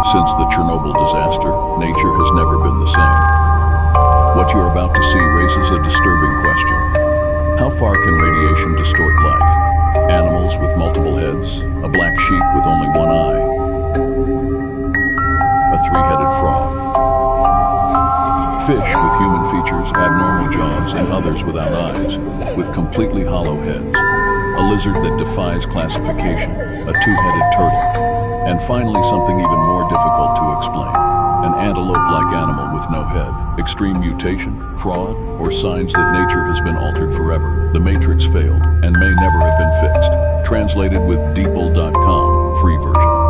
Since the Chernobyl disaster, nature has never been the same. What you're about to see raises a disturbing question. How far can radiation distort life? Animals with multiple heads, a black sheep with only one eye, a three-headed frog, fish with human features, abnormal jaws, and others without eyes, with completely hollow heads, a lizard that defies classification, a two-headed turtle, and finally something even more difficult to explain, an antelope-like animal with no head. Extreme mutation, fraud, or signs that nature has been altered forever. The Matrix failed and may never have been fixed. Translated with DeepL.com, free version.